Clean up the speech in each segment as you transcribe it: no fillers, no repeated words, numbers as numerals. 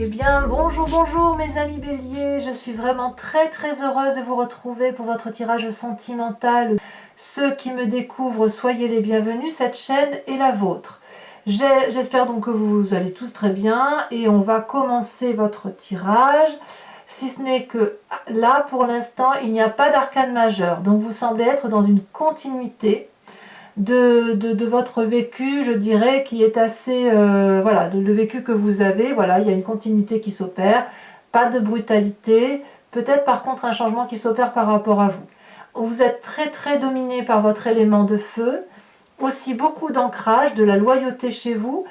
Eh bien, bonjour mes amis béliers, je suis vraiment très heureuse de vous retrouver pour votre tirage sentimental. Ceux qui me découvrent, soyez les bienvenus, cette chaîne est la vôtre. J'espère donc que vous allez tous très bien et on va commencer votre tirage. Si ce n'est que là, pour l'instant, il n'y a pas d'arcane majeur, donc vous semblez être dans une continuité de votre vécu, je dirais, qui est assez, voilà, le vécu que vous avez, voilà, il y a une continuité qui s'opère, pas de brutalité, peut-être par contre un changement qui s'opère par rapport à vous. Vous êtes très dominé par votre élément de feu, aussi beaucoup d'ancrage, de la loyauté chez vous,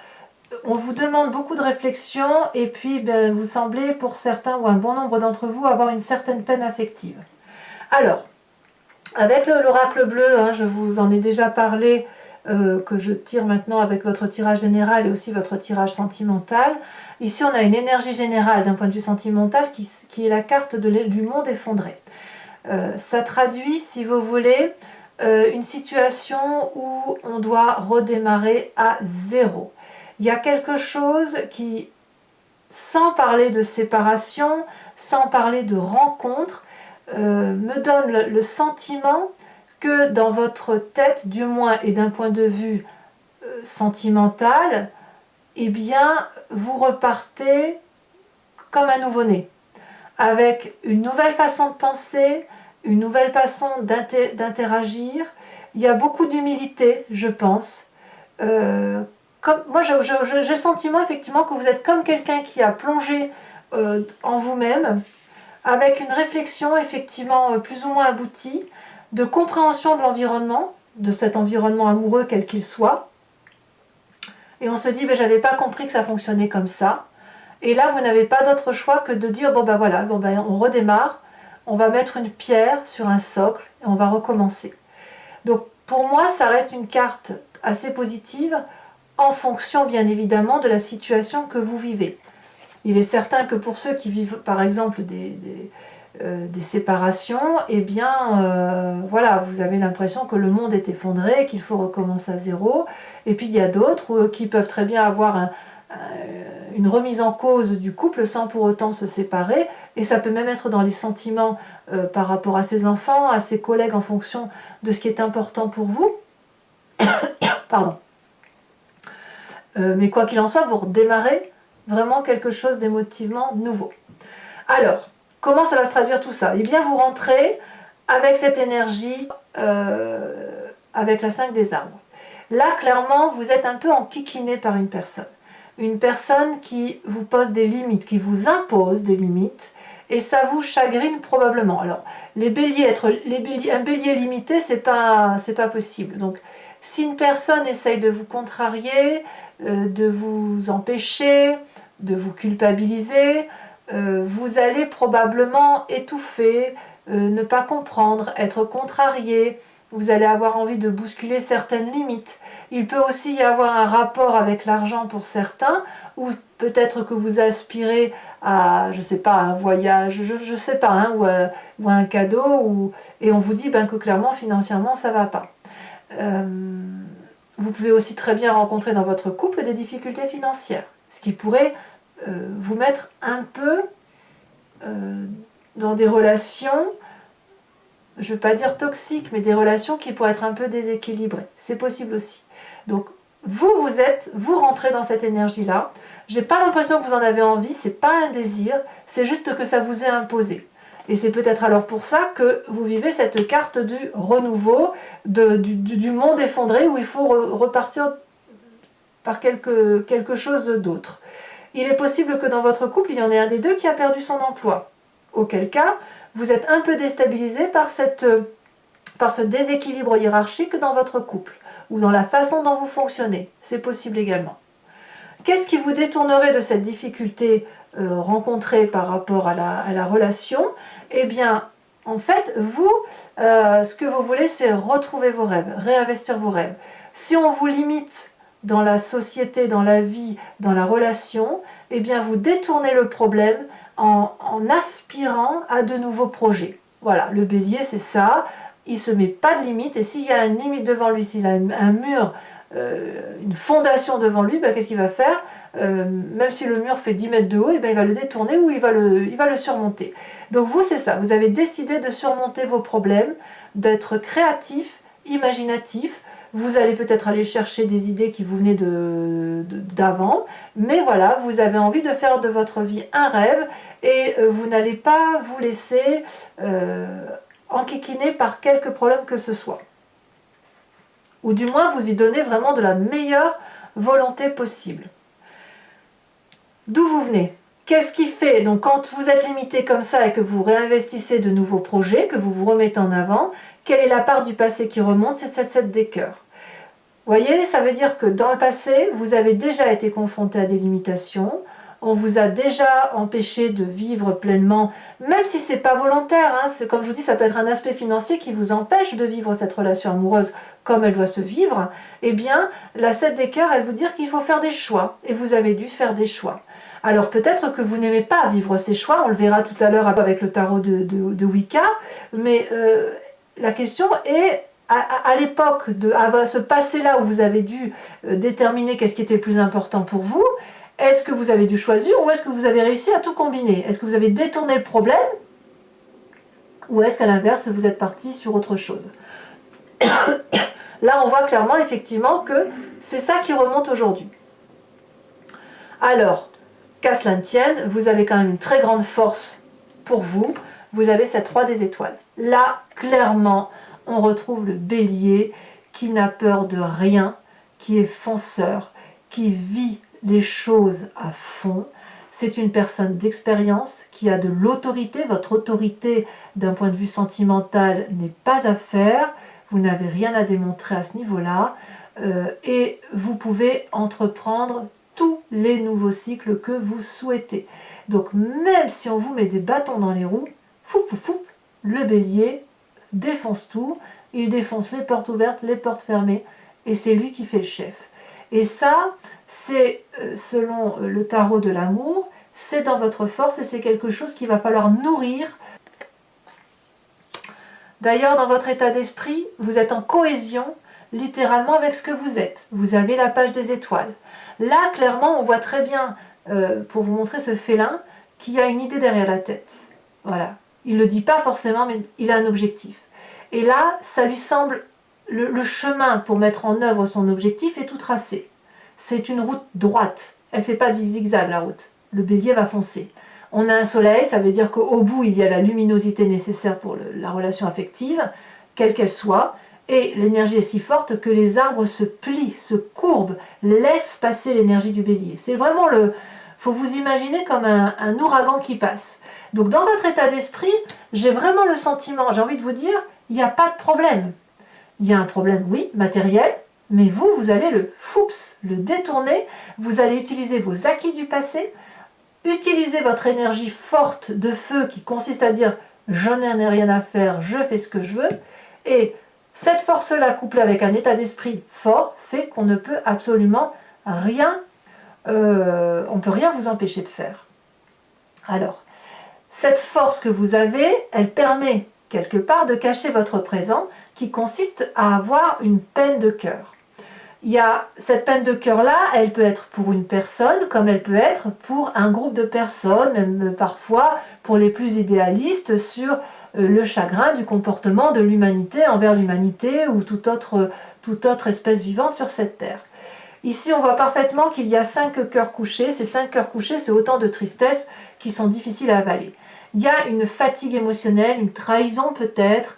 on vous demande beaucoup de réflexion et puis ben, vous semblez pour certains ou un bon nombre d'entre vous avoir une certaine peine affective. Alors, avec l'oracle bleu, hein, je vous en ai déjà parlé, que je tire maintenant avec votre tirage général et aussi votre tirage sentimental. Ici, on a une énergie générale d'un point de vue sentimental qui est la carte du monde effondré. Ça traduit, si vous voulez, une situation où on doit redémarrer à zéro. Il y a quelque chose qui, sans parler de séparation, sans parler de rencontre, me donne le sentiment que dans votre tête, du moins et d'un point de vue sentimental, eh bien, vous repartez comme un nouveau-né, avec une nouvelle façon de penser, une nouvelle façon d'interagir. Il y a beaucoup d'humilité, je pense. Moi, j'ai le sentiment effectivement que vous êtes comme quelqu'un qui a plongé en vous-même, avec une réflexion effectivement plus ou moins aboutie, de compréhension de l'environnement, de cet environnement amoureux quel qu'il soit. Et on se dit, ben, j'avais pas compris que ça fonctionnait comme ça. Et là, vous n'avez pas d'autre choix que de dire, bon ben voilà, bon ben on redémarre, on va mettre une pierre sur un socle et on va recommencer. Donc pour moi, ça reste une carte assez positive en fonction bien évidemment de la situation que vous vivez. Il est certain que pour ceux qui vivent par exemple des séparations, eh bien voilà, vous avez l'impression que le monde est effondré, qu'il faut recommencer à zéro. Et puis il y a d'autres qui peuvent très bien avoir une remise en cause du couple sans pour autant se séparer, et ça peut même être dans les sentiments par rapport à ses enfants, à ses collègues, en fonction de ce qui est important pour vous. Pardon. Mais quoi qu'il en soit, vous redémarrez vraiment quelque chose d'émotivement nouveau. Alors, comment ça va se traduire tout ça? Eh bien, vous rentrez avec cette énergie, avec la 5 des arbres. Là, clairement, vous êtes un peu enquiquiné par une personne. Une personne qui vous pose des limites, qui vous impose des limites, et ça vous chagrine probablement. Alors, un bélier limité, c'est pas possible. Donc, si une personne essaye de vous contrarier, de vous empêcher, de vous culpabiliser, vous allez probablement étouffer, ne pas comprendre, être contrarié, vous allez avoir envie de bousculer certaines limites. Il peut aussi y avoir un rapport avec l'argent pour certains, ou peut-être que vous aspirez à, je sais pas, un voyage, je sais pas, hein, ou un cadeau, et on vous dit ben, que clairement, financièrement, ça va pas. Vous pouvez aussi très bien rencontrer dans votre couple des difficultés financières, ce qui pourrait vous mettre un peu dans des relations, je ne veux pas dire toxiques, mais des relations qui pourraient être un peu déséquilibrées. C'est possible aussi. Donc, vous rentrez dans cette énergie-là. J'ai pas l'impression que vous en avez envie, c'est pas un désir, c'est juste que ça vous est imposé. Et c'est peut-être alors pour ça que vous vivez cette carte du renouveau, du monde effondré, où il faut repartir par quelque chose d'autre. Il est possible que dans votre couple, il y en ait un des deux qui a perdu son emploi. Auquel cas, vous êtes un peu déstabilisé par ce déséquilibre hiérarchique dans votre couple, ou dans la façon dont vous fonctionnez. C'est possible également. Qu'est-ce qui vous détournerait de cette difficulté rencontrée par rapport à la relation? Eh bien, en fait, vous, ce que vous voulez, c'est retrouver vos rêves, réinvestir vos rêves. Si on vous limite dans la société, dans la vie, dans la relation, eh bien, vous détournez le problème en aspirant à de nouveaux projets. Voilà, le bélier, c'est ça. Il ne se met pas de limite, et s'il y a une limite devant lui, s'il a un mur une fondation devant lui, ben, qu'est-ce qu'il va faire? Même si le mur fait 10 mètres de haut, et ben, il va le détourner ou il va le surmonter. Donc vous, c'est ça, vous avez décidé de surmonter vos problèmes, d'être créatif, imaginatif. Vous allez peut-être aller chercher des idées qui vous venaient d'avant, mais voilà, vous avez envie de faire de votre vie un rêve et vous n'allez pas vous laisser enquiquiner par quelque problème que ce soit. Ou du moins, vous y donnez vraiment de la meilleure volonté possible. D'où vous venez? Qu'est-ce qui fait, donc quand vous êtes limité comme ça et que vous réinvestissez de nouveaux projets, que vous vous remettez en avant, quelle est la part du passé qui remonte? C'est cette 7 des cœurs. Vous voyez, ça veut dire que dans le passé, vous avez déjà été confronté à des limitations, on vous a déjà empêché de vivre pleinement, même si ce n'est pas volontaire, hein, comme je vous dis, ça peut être un aspect financier qui vous empêche de vivre cette relation amoureuse comme elle doit se vivre. Eh bien, la 7 des cœurs, elle vous dit qu'il faut faire des choix, et vous avez dû faire des choix. Alors peut-être que vous n'aimez pas vivre ces choix, on le verra tout à l'heure avec le tarot de Wicca, mais la question est, à l'époque, à ce passé-là où vous avez dû déterminer qu'est-ce qui était le plus important pour vous, est-ce que vous avez dû choisir ou est-ce que vous avez réussi à tout combiner? Est-ce que vous avez détourné le problème ou est-ce qu'à l'inverse, vous êtes parti sur autre chose? Là, on voit clairement, effectivement, que c'est ça qui remonte aujourd'hui. Alors, qu'à cela ne tienne, vous avez quand même une très grande force pour vous. Vous avez cette 3 des étoiles. Là, clairement, on retrouve le bélier qui n'a peur de rien, qui est fonceur, qui vit les choses à fond. C'est une personne d'expérience qui a de l'autorité. Votre autorité, d'un point de vue sentimental, n'est pas à faire. Vous n'avez rien à démontrer à ce niveau-là. Et vous pouvez entreprendre tous les nouveaux cycles que vous souhaitez. Donc même si on vous met des bâtons dans les roues, le bélier défonce tout. Il défonce les portes ouvertes, les portes fermées. Et c'est lui qui fait le chef. Et ça, c'est selon le tarot de l'amour, c'est dans votre force et c'est quelque chose qu'il va falloir nourrir. D'ailleurs, dans votre état d'esprit, vous êtes en cohésion littéralement avec ce que vous êtes. Vous avez la page des étoiles. Là, clairement, on voit très bien, pour vous montrer ce félin, qu'il y a une idée derrière la tête. Voilà. Il ne le dit pas forcément, mais il a un objectif. Et là, ça lui semble, le chemin pour mettre en œuvre son objectif est tout tracé. C'est une route droite. Elle ne fait pas de zigzag, la route. Le bélier va foncer. On a un soleil, ça veut dire qu'au bout, il y a la luminosité nécessaire pour la relation affective, quelle qu'elle soit, et l'énergie est si forte que les arbres se plient, se courbent, laissent passer l'énergie du bélier. C'est vraiment le... faut vous imaginer comme un ouragan qui passe. Donc dans votre état d'esprit, j'ai vraiment le sentiment, j'ai envie de vous dire, il n'y a pas de problème. Il y a un problème, oui, matériel, mais vous allez le détourner, vous allez utiliser vos acquis du passé, utiliser votre énergie forte de feu qui consiste à dire « j'en ai rien à faire, je fais ce que je veux », et cette force-là, couplée avec un état d'esprit fort, fait qu'on ne peut absolument rien, on ne peut rien vous empêcher de faire. Alors, cette force que vous avez, elle permet quelque part de cacher votre présent qui consiste à avoir une peine de cœur. Il y a cette peine de cœur-là, elle peut être pour une personne comme elle peut être pour un groupe de personnes, même parfois pour les plus idéalistes sur le chagrin du comportement de l'humanité envers l'humanité ou toute autre espèce vivante sur cette terre. Ici, on voit parfaitement qu'il y a 5 cœurs couchés. Ces 5 cœurs couchés, c'est autant de tristesse qui sont difficiles à avaler. Il y a une fatigue émotionnelle, une trahison peut-être,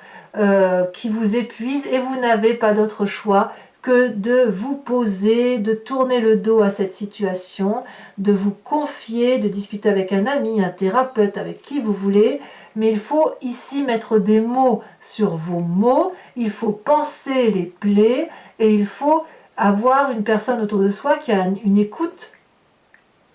qui vous épuise et vous n'avez pas d'autre choix que de vous poser, de tourner le dos à cette situation, de vous confier, de discuter avec un ami, un thérapeute, avec qui vous voulez. Mais il faut ici mettre des mots sur vos mots, il faut penser les plaies et il faut avoir une personne autour de soi qui a une écoute,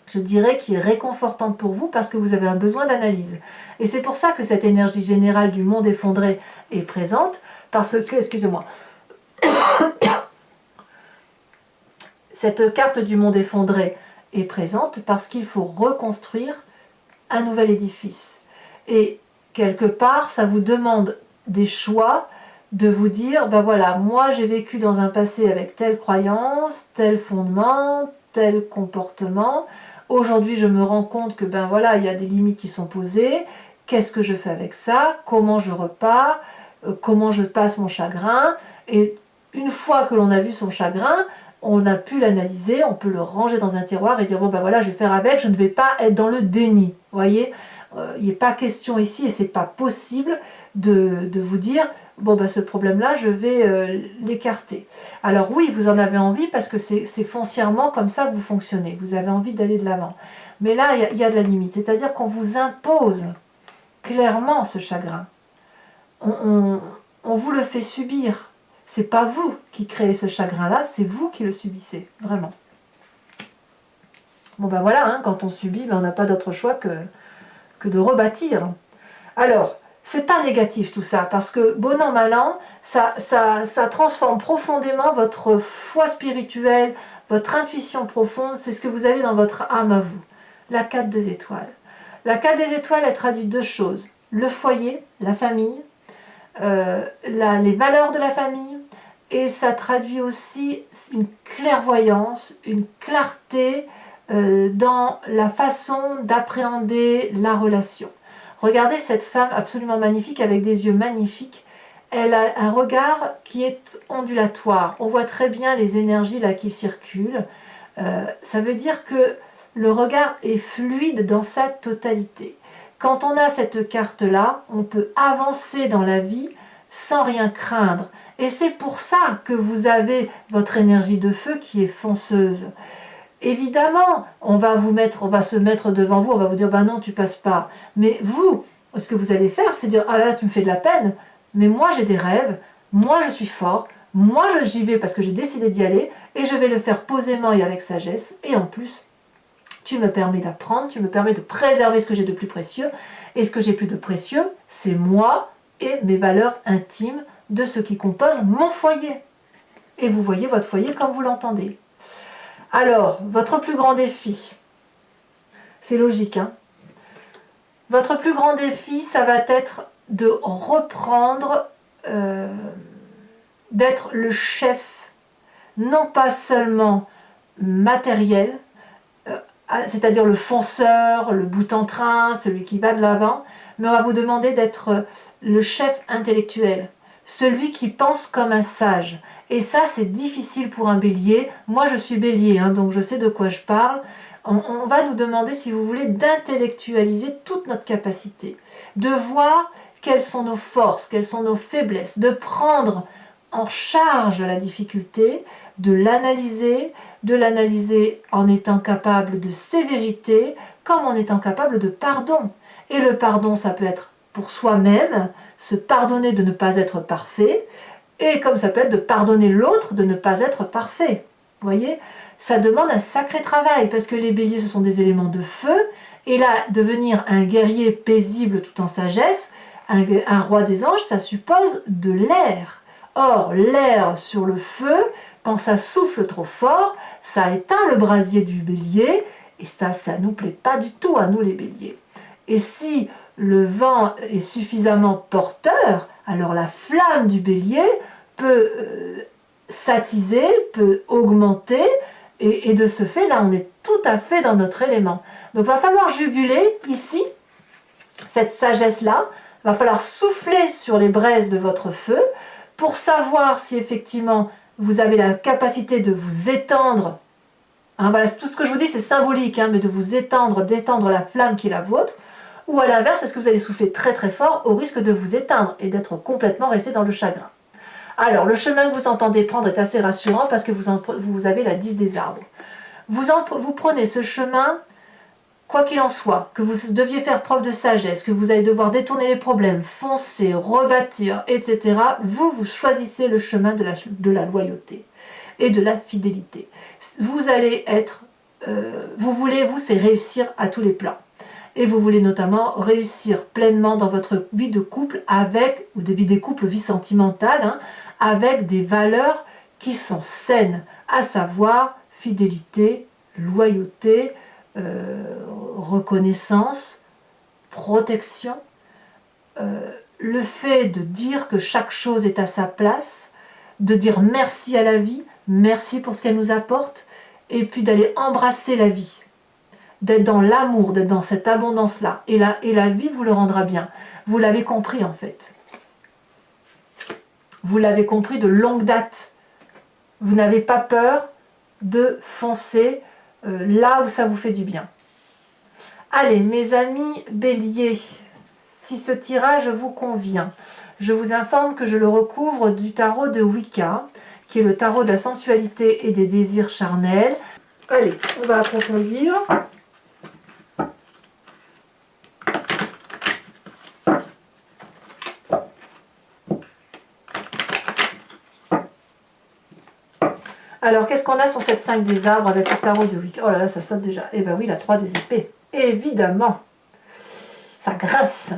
je dirais, qui est réconfortante pour vous parce que vous avez un besoin d'analyse. Et c'est pour ça que cette énergie générale du monde effondré est présente, parce que, excusez-moi, cette carte du monde effondré est présente parce qu'il faut reconstruire un nouvel édifice. Et quelque part, ça vous demande des choix, de vous dire, ben voilà, moi j'ai vécu dans un passé avec telle croyance, tel fondement, tel comportement. Aujourd'hui, je me rends compte que ben voilà, il y a des limites qui sont posées. Qu'est-ce que je fais avec ça? Comment je repars? Comment je passe mon chagrin? Et une fois que l'on a vu son chagrin, on a pu l'analyser, on peut le ranger dans un tiroir et dire bon ben voilà, je vais faire avec, je ne vais pas être dans le déni. Vous voyez, il n'est pas question ici et c'est pas possible de vous dire bon ben ce problème-là, je vais l'écarter. Alors oui, vous en avez envie parce que c'est foncièrement comme ça que vous fonctionnez. Vous avez envie d'aller de l'avant. Mais là, il y a de la limite. C'est-à-dire qu'on vous impose clairement ce chagrin. On vous le fait subir. C'est pas vous qui créez ce chagrin-là, c'est vous qui le subissez, vraiment. Bon ben voilà, hein, quand on subit, ben on n'a pas d'autre choix que de rebâtir. Alors, c'est pas négatif tout ça, parce que bon an, mal an, ça transforme profondément votre foi spirituelle, votre intuition profonde, c'est ce que vous avez dans votre âme à vous. La 4 des étoiles. La 4 des étoiles, elle traduit deux choses. Le foyer, la famille, les valeurs de la famille, et ça traduit aussi une clairvoyance, une clarté dans la façon d'appréhender la relation. Regardez cette femme absolument magnifique avec des yeux magnifiques. Elle a un regard qui est ondulatoire. On voit très bien les énergies là qui circulent. Ça veut dire que le regard est fluide dans sa totalité. Quand on a cette carte-là, on peut avancer dans la vie sans rien craindre. Et c'est pour ça que vous avez votre énergie de feu qui est fonceuse. Évidemment, on va se mettre devant vous, on va vous dire, ben non, tu passes pas. Mais vous, ce que vous allez faire, c'est dire, ah là, tu me fais de la peine, mais moi j'ai des rêves, moi je suis fort, moi j'y vais parce que j'ai décidé d'y aller, et je vais le faire posément et avec sagesse, et en plus, tu me permets d'apprendre, tu me permets de préserver ce que j'ai de plus précieux, et ce que j'ai plus de précieux, c'est moi et mes valeurs intimes de ce qui compose mon foyer. Et vous voyez votre foyer comme vous l'entendez. Alors, votre plus grand défi, c'est logique, hein? Votre plus grand défi, ça va être de reprendre, d'être le chef, non pas seulement matériel, c'est-à-dire le fonceur, le bout en train, celui qui va de l'avant, mais on va vous demander d'être le chef intellectuel, celui qui pense comme un sage. Et ça, c'est difficile pour un bélier. Moi, je suis bélier, hein, donc je sais de quoi je parle. On va nous demander, si vous voulez, d'intellectualiser toute notre capacité, de voir quelles sont nos forces, quelles sont nos faiblesses, de prendre en charge la difficulté, de l'analyser en étant capable de sévérité, comme en étant capable de pardon. Et le pardon, ça peut être pour soi-même, se pardonner de ne pas être parfait, et comme ça peut être de pardonner l'autre de ne pas être parfait. Vous voyez, ça demande un sacré travail, parce que les béliers, ce sont des éléments de feu, et là, devenir un guerrier paisible tout en sagesse, un roi des anges, ça suppose de l'air. Or, l'air sur le feu, quand ça souffle trop fort, ça éteint le brasier du bélier, et ça ne nous plaît pas du tout à nous les béliers. Et si le vent est suffisamment porteur, alors la flamme du bélier peut s'attiser, peut augmenter, et de ce fait, là, on est tout à fait dans notre élément. Donc, il va falloir juguler ici, cette sagesse-là, il va falloir souffler sur les braises de votre feu pour savoir si effectivement vous avez la capacité de vous étendre. Hein, voilà, tout ce que je vous dis, c'est symbolique, hein, mais de vous étendre, d'étendre la flamme qui est la vôtre. Ou à l'inverse, est-ce que vous allez souffler très très fort au risque de vous éteindre et d'être complètement resté dans le chagrin? Alors, le chemin que vous entendez prendre est assez rassurant parce que vous avez la 10 des arbres. Vous prenez ce chemin, quoi qu'il en soit, que vous deviez faire preuve de sagesse, que vous allez devoir détourner les problèmes, foncer, rebâtir, etc. Vous choisissez le chemin de la loyauté et de la fidélité. Vous allez être, c'est réussir à tous les plans. Et vous voulez notamment réussir pleinement dans votre vie de couple ou de vie des couples, vie sentimentale, hein, avec des valeurs qui sont saines, à savoir fidélité, loyauté, reconnaissance, protection, le fait de dire que chaque chose est à sa place, de dire merci à la vie, merci pour ce qu'elle nous apporte, et puis d'aller embrasser la vie, d'être dans l'amour, d'être dans cette abondance-là. Et la vie vous le rendra bien. Vous l'avez compris en fait. Vous l'avez compris de longue date. Vous n'avez pas peur de foncer là où ça vous fait du bien. Allez, mes amis béliers, si ce tirage vous convient, je vous informe que je le recouvre du tarot de Wicca, qui est le tarot de la sensualité et des désirs charnels. Allez, on va approfondir. Alors, qu'est-ce qu'on a sur cette 5 des arbres avec le tarot de Wicca? Oh là là, ça saute déjà. Eh bien oui, la 3 des épées. Évidemment. Ça grince.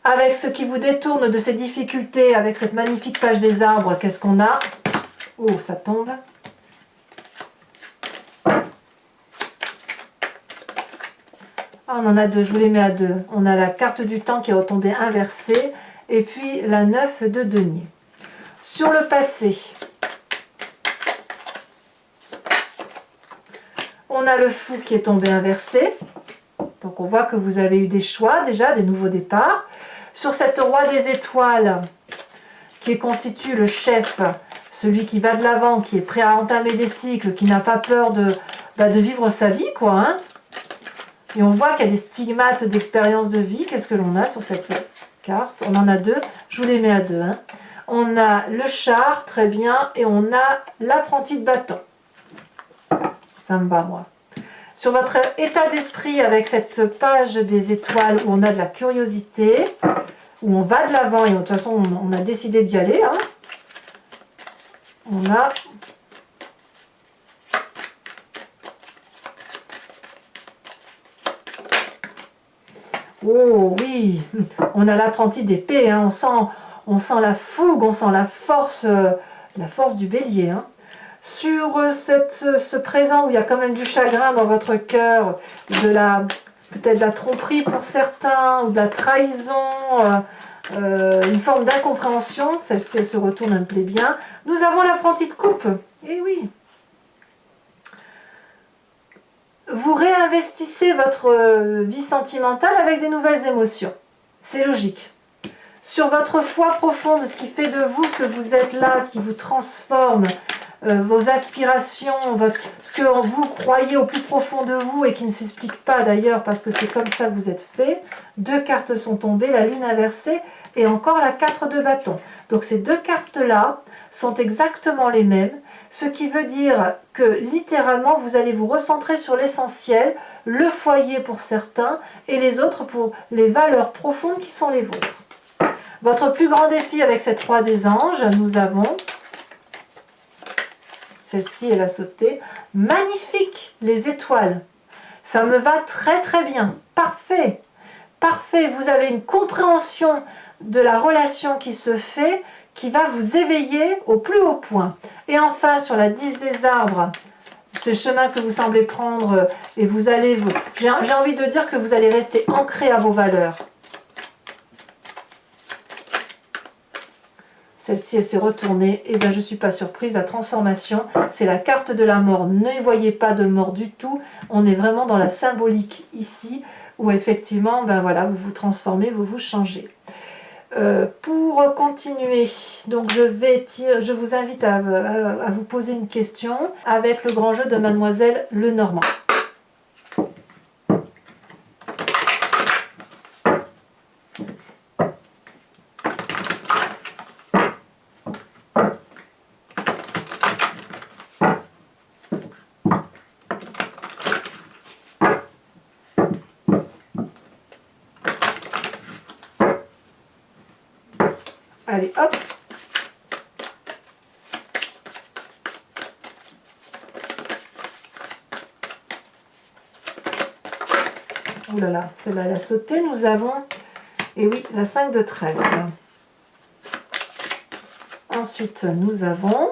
Avec ce qui vous détourne de ces difficultés, avec cette magnifique page des arbres, qu'est-ce qu'on a? Oh, ça tombe. Ah, on en a deux, je vous les mets à deux. On a la carte du temps qui est retombée inversée, et puis la 9 de denier. Sur le passé, on a le fou qui est tombé inversé. Donc on voit que vous avez eu des choix déjà, des nouveaux départs. Sur cette roi des étoiles, qui constitue le chef, celui qui va de l'avant, qui est prêt à entamer des cycles, qui n'a pas peur de vivre sa vie, quoi. Hein. Et on voit qu'il y a des stigmates d'expérience de vie. Qu'est-ce que l'on a sur cette carte? On en a deux, je vous les mets à deux. Hein. On a le char, très bien, et on a l'apprenti de bâton. Ça me va, moi. Sur votre état d'esprit avec cette page des étoiles où on a de la curiosité, où on va de l'avant et de toute façon on a décidé d'y aller. Hein. On a oh oui, on a l'apprenti d'épée. Hein. On sent la fougue, on sent la force du bélier. Hein. Sur ce présent où il y a quand même du chagrin dans votre cœur, peut-être de la tromperie pour certains, ou de la trahison, une forme d'incompréhension, celle-ci elle se retourne, elle me plaît bien. Nous avons l'apprenti de coupe, eh oui. Vous réinvestissez votre vie sentimentale avec des nouvelles émotions, c'est logique. Sur votre foi profonde, ce qui fait de vous ce que vous êtes là, ce qui vous transforme, vos aspirations, ce que vous croyez au plus profond de vous et qui ne s'explique pas d'ailleurs parce que c'est comme ça que vous êtes fait. Deux cartes sont tombées, la lune inversée et encore la 4 de bâton. Donc ces deux cartes-là sont exactement les mêmes, ce qui veut dire que littéralement vous allez vous recentrer sur l'essentiel, le foyer pour certains et les autres pour les valeurs profondes qui sont les vôtres. Votre plus grand défi avec cette roi des anges, nous avons... Celle-ci, elle a sauté. Magnifique, les étoiles. Ça me va très très bien. Parfait. Parfait. Vous avez une compréhension de la relation qui se fait, qui va vous éveiller au plus haut point. Et enfin, sur la 10 des arbres, ce chemin que vous semblez prendre, et vous allez... J'ai envie de dire que vous allez rester ancré à vos valeurs. Celle-ci, elle s'est retournée. Et bien, je ne suis pas surprise. La transformation, c'est la carte de la mort. Ne voyez pas de mort du tout. On est vraiment dans la symbolique ici, où effectivement, ben voilà, vous vous transformez, vous vous changez. Pour continuer, donc je vous invite à vous poser une question avec le grand jeu de Mademoiselle Lenormand. Allez, hop. Ouh là là, celle-là, elle a sauté. Nous avons, et oui, la 5 de trèfle. Ensuite, nous avons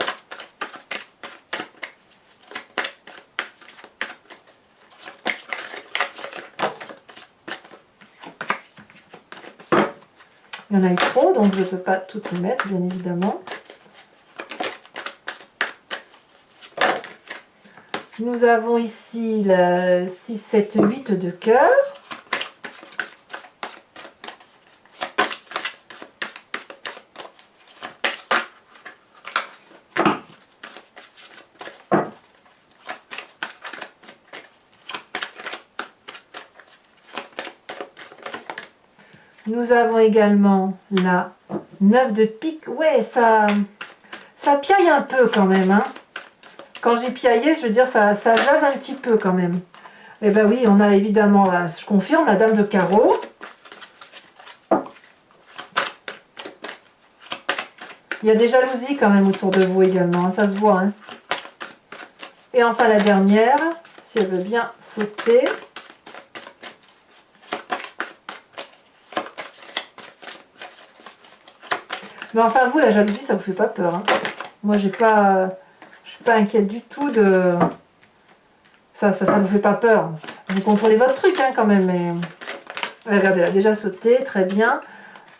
Il y en a eu trop, donc je ne peux pas tout y mettre, bien évidemment. Nous avons ici la 6, 7, 8 de cœur. Nous avons également la 9 de pique. Ouais, ça piaille un peu quand même. Hein. Quand j'ai piaillé, je veux dire, ça jase un petit peu quand même. Et ben oui, on a évidemment, je confirme, la dame de carreau. Il y a des jalousies quand même autour de vous également, hein, ça se voit. Hein. Et enfin la dernière, si elle veut bien sauter. Mais enfin vous, la jalousie, ça vous fait pas peur. Hein. Moi, je suis pas inquiète du tout de... Ça vous fait pas peur. Vous contrôlez votre truc hein, quand même. Mais... Regardez, elle a déjà sauté, très bien.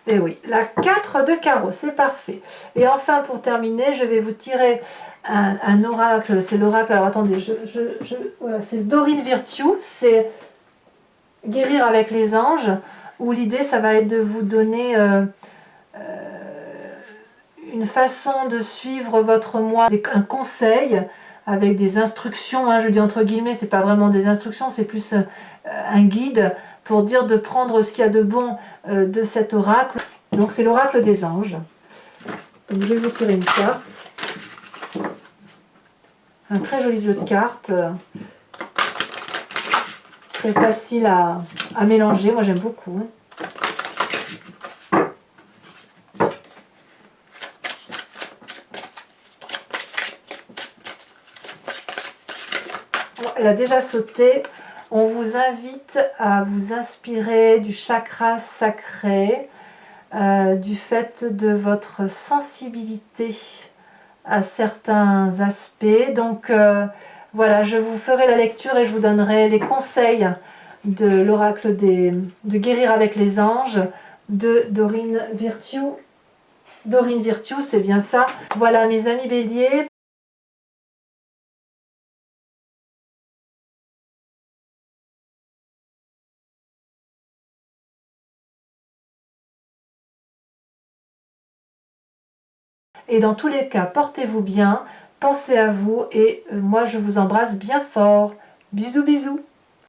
Et oui, la 4 de carreau, c'est parfait. Et enfin, pour terminer, je vais vous tirer un oracle. C'est l'oracle, alors attendez, voilà, c'est Dorine Virtue, c'est guérir avec les anges, où l'idée, ça va être de vous donner une façon de suivre votre mois, un conseil avec des instructions, hein, je dis entre guillemets, c'est pas vraiment des instructions, c'est plus un guide pour dire de prendre ce qu'il y a de bon de cet oracle. Donc c'est l'oracle des anges. Donc je vais vous tirer une carte. Un très joli jeu de cartes. Très facile à mélanger, moi j'aime beaucoup. Bon, elle a déjà sauté. On vous invite à vous inspirer du chakra sacré, du fait de votre sensibilité à certains aspects. Donc voilà, je vous ferai la lecture et je vous donnerai les conseils de l'oracle de guérir avec les anges de Dorine Virtue. Dorine Virtue, c'est bien ça. Voilà mes amis béliers. Et dans tous les cas, portez-vous bien, pensez à vous et moi je vous embrasse bien fort. Bisous bisous.